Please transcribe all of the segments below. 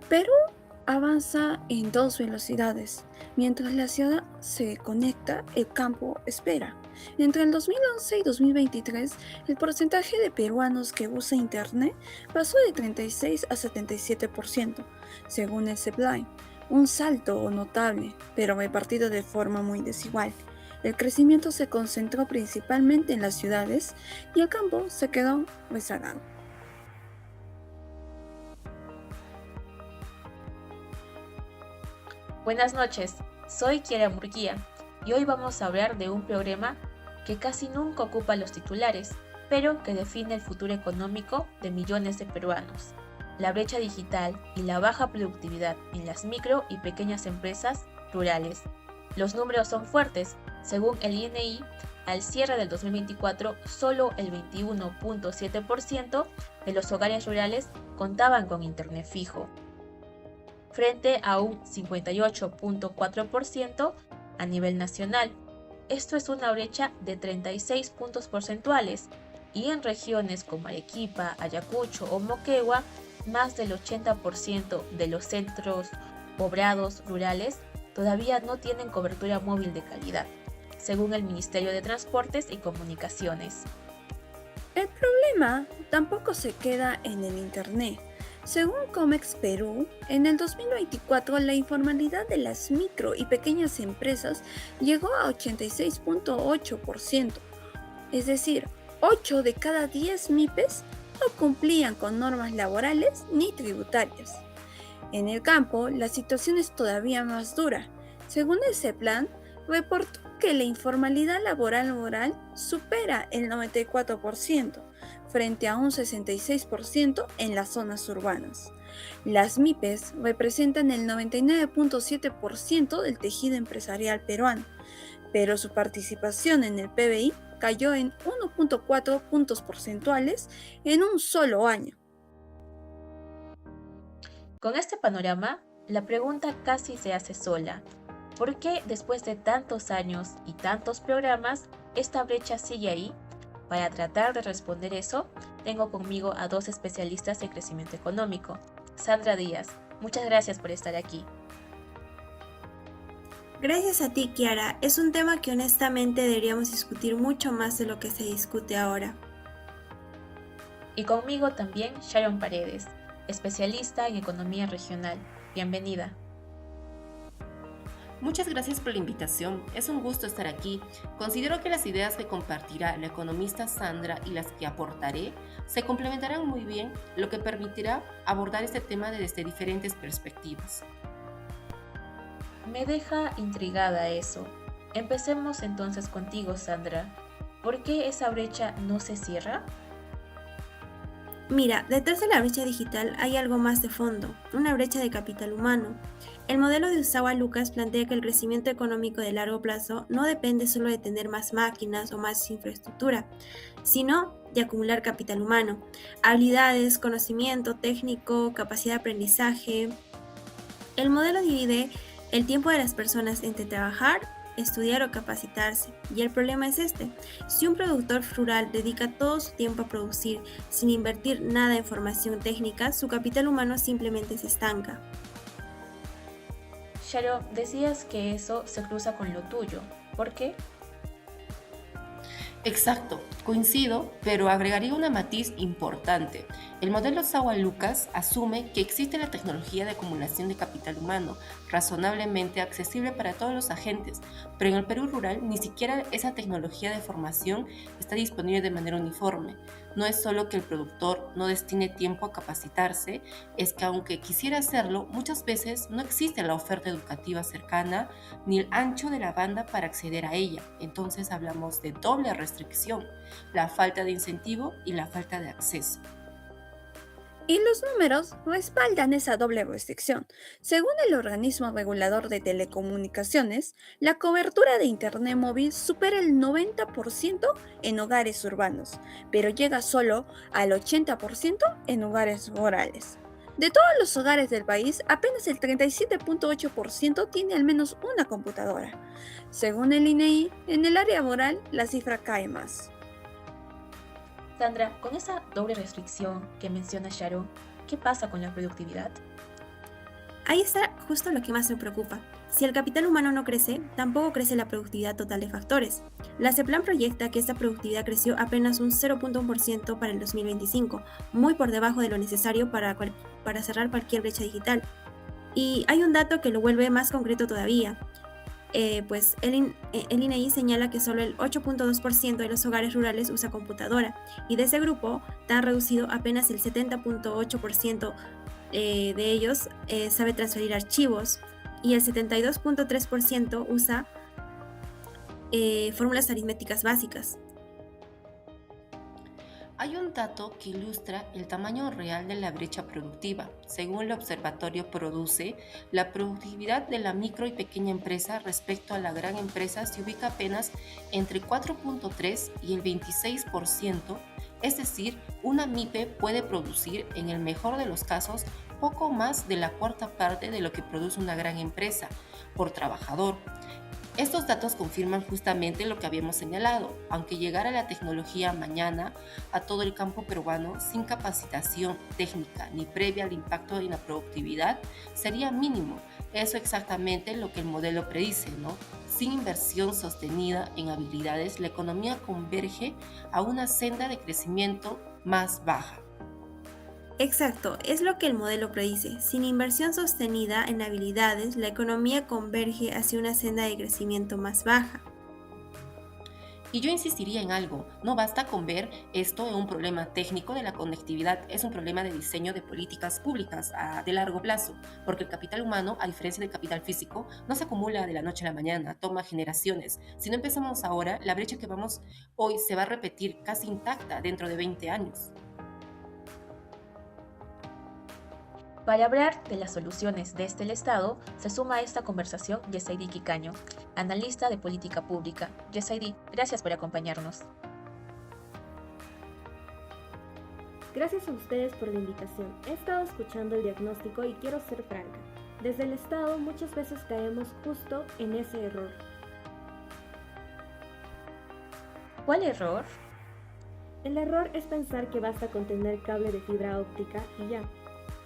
Perú avanza en dos velocidades. Mientras la ciudad se conecta, el campo espera. Entre el 2011 y 2023, el porcentaje de peruanos que usa Internet pasó de 36 a 77%, según el CEPLAI. Un salto notable, pero repartido de forma muy desigual. El crecimiento se concentró principalmente en las ciudades y el campo se quedó rezagado. Buenas noches, soy Kiara Murguía y hoy vamos a hablar de un programa que casi nunca ocupa los titulares, pero que define el futuro económico de millones de peruanos. La brecha digital y la baja productividad en las micro y pequeñas empresas rurales. Los números son fuertes. Según el INEI, al cierre del 2024, solo el 21.7% de los hogares rurales contaban con internet fijo, frente a un 58.4% a nivel nacional. Esto es una brecha de 36 puntos porcentuales y en regiones como Arequipa, Ayacucho o Moquegua, más del 80% de los centros poblados rurales todavía no tienen cobertura móvil de calidad, según el Ministerio de Transportes y Comunicaciones. El problema tampoco se queda en el Internet. Según Comex Perú, en el 2024 la informalidad de las micro y pequeñas empresas llegó a 86.8%, es decir, 8 de cada 10 MIPES no cumplían con normas laborales ni tributarias. En el campo, la situación es todavía más dura. Según el CEPLAN, reportó que la informalidad laboral supera el 94%, frente a un 66% en las zonas urbanas. Las MIPES representan el 99.7% del tejido empresarial peruano, pero su participación en el PBI cayó en 1.4 puntos porcentuales en un solo año. Con este panorama, la pregunta casi se hace sola. ¿Por qué después de tantos años y tantos programas, esta brecha sigue ahí? Para tratar de responder eso, tengo conmigo a dos especialistas en crecimiento económico. Sandra Díaz, muchas gracias por estar aquí. Gracias a ti, Kiara. Es un tema que honestamente deberíamos discutir mucho más de lo que se discute ahora. Y conmigo también Sharon Paredes, especialista en economía regional. Bienvenida. Muchas gracias por la invitación, es un gusto estar aquí. Considero que las ideas que compartirá la economista Sandra y las que aportaré se complementarán muy bien, lo que permitirá abordar este tema desde diferentes perspectivas. Me deja intrigada eso. Empecemos entonces contigo, Sandra. ¿Por qué esa brecha no se cierra? Mira, detrás de la brecha digital hay algo más de fondo, una brecha de capital humano. El modelo de Usawa Lucas plantea que el crecimiento económico de largo plazo no depende solo de tener más máquinas o más infraestructura, sino de acumular capital humano, habilidades, conocimiento técnico, capacidad de aprendizaje. El modelo divide el tiempo de las personas entre trabajar, estudiar o capacitarse. Y el problema es este. Si un productor rural dedica todo su tiempo a producir sin invertir nada en formación técnica, su capital humano simplemente se estanca. Sharon, decías que eso se cruza con lo tuyo. ¿Por qué? Exacto, coincido, pero agregaría una matiz importante. El modelo Sawa Lucas asume que existe la tecnología de acumulación de capital humano, razonablemente accesible para todos los agentes, pero en el Perú rural ni siquiera esa tecnología de formación está disponible de manera uniforme. No es solo que el productor no destine tiempo a capacitarse, es que aunque quisiera hacerlo, muchas veces no existe la oferta educativa cercana ni el ancho de la banda para acceder a ella. Entonces hablamos de doble restricción, la falta de incentivo y la falta de acceso. Y los números respaldan esa doble restricción. Según el organismo regulador de telecomunicaciones, la cobertura de Internet móvil supera el 90% en hogares urbanos, pero llega solo al 80% en hogares rurales. De todos los hogares del país, apenas el 37.8% tiene al menos una computadora. Según el INEI, en el área rural la cifra cae más. Sandra, con esa doble restricción que menciona Sharon, ¿qué pasa con la productividad? Ahí está justo lo que más me preocupa. Si el capital humano no crece, tampoco crece la productividad total de factores. La CEPLAN proyecta que esta productividad creció apenas un 0.1% para el 2025, muy por debajo de lo necesario para cerrar cualquier brecha digital. Y hay un dato que lo vuelve más concreto todavía. Pues el INEGI señala que solo el 8.2% de los hogares rurales usa computadora, y de ese grupo tan reducido apenas el 70.8% de ellos sabe transferir archivos, y el 72.3% usa fórmulas aritméticas básicas. Hay un dato que ilustra el tamaño real de la brecha productiva. Según el observatorio Produce, la productividad de la micro y pequeña empresa respecto a la gran empresa se ubica apenas entre 4.3 y el 26%, es decir, una MIPE puede producir, en el mejor de los casos, poco más de la cuarta parte de lo que produce una gran empresa por trabajador. Estos datos confirman justamente lo que habíamos señalado. Aunque llegara la tecnología mañana a todo el campo peruano, sin capacitación técnica ni previa al impacto en la productividad, sería mínimo. Eso es exactamente lo que el modelo predice, ¿no? Sin inversión sostenida en habilidades, la economía converge a una senda de crecimiento más baja. Exacto, es lo que el modelo predice. Sin inversión sostenida en habilidades, la economía converge hacia una senda de crecimiento más baja. Y yo insistiría en algo, no basta con ver esto en un problema técnico de la conectividad, es un problema de diseño de políticas públicas de largo plazo, porque el capital humano, a diferencia del capital físico, no se acumula de la noche a la mañana, toma generaciones. Si no empezamos ahora, la brecha que vamos hoy se va a repetir casi intacta dentro de 20 años. Para hablar de las soluciones desde el Estado, se suma a esta conversación Yesaidi Quicaño, analista de política pública. Yesaidi, gracias por acompañarnos. Gracias a ustedes por la invitación. He estado escuchando el diagnóstico y quiero ser franca. Desde el Estado muchas veces caemos justo en ese error. ¿Cuál error? El error es pensar que basta con tener cable de fibra óptica y ya.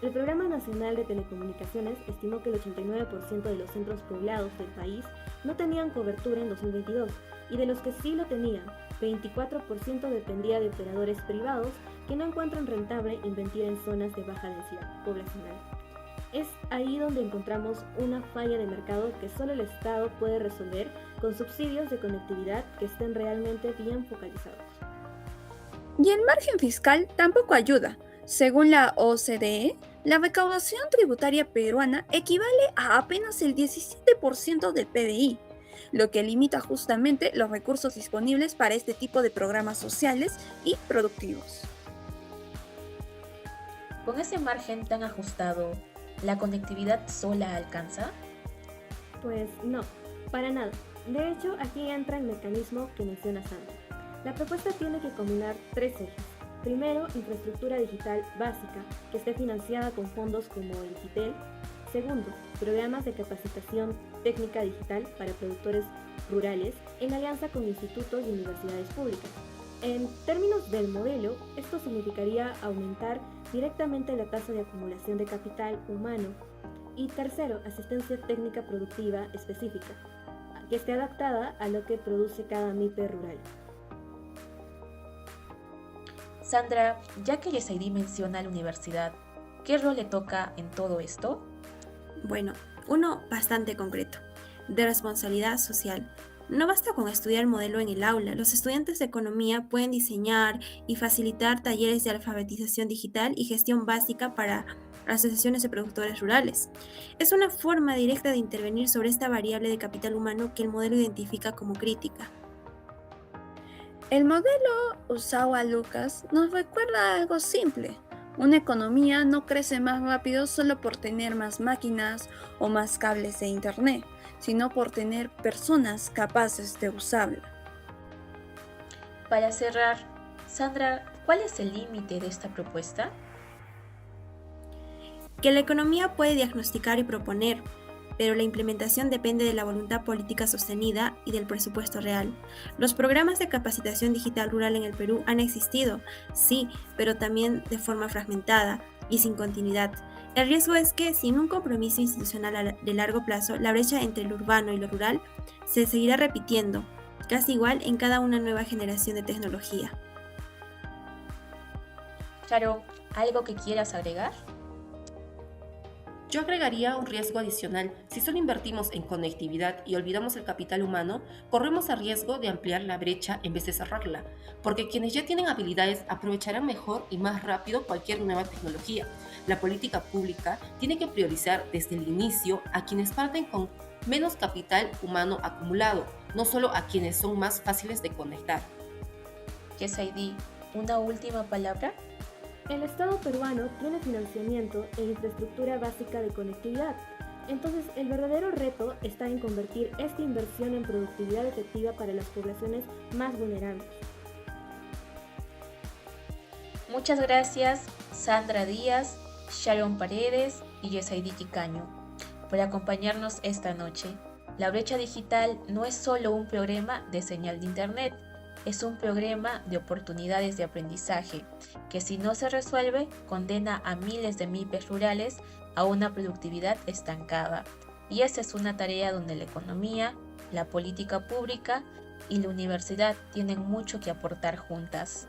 El Programa Nacional de Telecomunicaciones estimó que el 89% de los centros poblados del país no tenían cobertura en 2022, y de los que sí lo tenían, 24% dependía de operadores privados que no encuentran rentable invertir en zonas de baja densidad poblacional. Es ahí donde encontramos una falla de mercado que solo el Estado puede resolver con subsidios de conectividad que estén realmente bien focalizados. Y el margen fiscal tampoco ayuda. Según la OCDE, la recaudación tributaria peruana equivale a apenas el 17% del PBI, lo que limita justamente los recursos disponibles para este tipo de programas sociales y productivos. Con ese margen tan ajustado, ¿la conectividad sola alcanza? Pues no, para nada. De hecho, aquí entra el mecanismo que menciona Sandra. La propuesta tiene que combinar tres ejes. Primero, infraestructura digital básica, que esté financiada con fondos como el FITEL. Segundo, programas de capacitación técnica digital para productores rurales en alianza con institutos y universidades públicas. En términos del modelo, esto significaría aumentar directamente la tasa de acumulación de capital humano. Y tercero, asistencia técnica productiva específica, que esté adaptada a lo que produce cada MIPE rural. Sandra, ya que Yesaidi menciona a la universidad, ¿qué rol le toca en todo esto? Bueno, uno bastante concreto, de responsabilidad social. No basta con estudiar el modelo en el aula, los estudiantes de economía pueden diseñar y facilitar talleres de alfabetización digital y gestión básica para asociaciones de productores rurales. Es una forma directa de intervenir sobre esta variable de capital humano que el modelo identifica como crítica. El modelo Usawa Lucas nos recuerda algo simple. Una economía no crece más rápido solo por tener más máquinas o más cables de internet, sino por tener personas capaces de usarla. Para cerrar, Sandra, ¿cuál es el límite de esta propuesta? Que la economía puede diagnosticar y proponer, pero la implementación depende de la voluntad política sostenida y del presupuesto real. Los programas de capacitación digital rural en el Perú han existido, sí, pero también de forma fragmentada. y sin continuidad. El riesgo es que, sin un compromiso institucional de largo plazo, la brecha entre lo urbano y lo rural se seguirá repitiendo, casi igual en cada una nueva generación de tecnología. Sharon, ¿algo que quieras agregar? Yo agregaría un riesgo adicional. Si solo invertimos en conectividad y olvidamos el capital humano, corremos el riesgo de ampliar la brecha en vez de cerrarla, porque quienes ya tienen habilidades aprovecharán mejor y más rápido cualquier nueva tecnología. La política pública tiene que priorizar desde el inicio a quienes parten con menos capital humano acumulado, no solo a quienes son más fáciles de conectar. Yesaidi, ¿una última palabra? El Estado peruano tiene financiamiento e infraestructura básica de conectividad. Entonces, el verdadero reto está en convertir esta inversión en productividad efectiva para las poblaciones más vulnerables. Muchas gracias, Sandra Díaz, Sharon Paredes y Yesaidi Quicaño, por acompañarnos esta noche. La brecha digital no es solo un problema de señal de Internet, es un problema de oportunidades de aprendizaje que, si no se resuelve, condena a miles de MIPES rurales a una productividad estancada. Y esa es una tarea donde la economía, la política pública y la universidad tienen mucho que aportar juntas.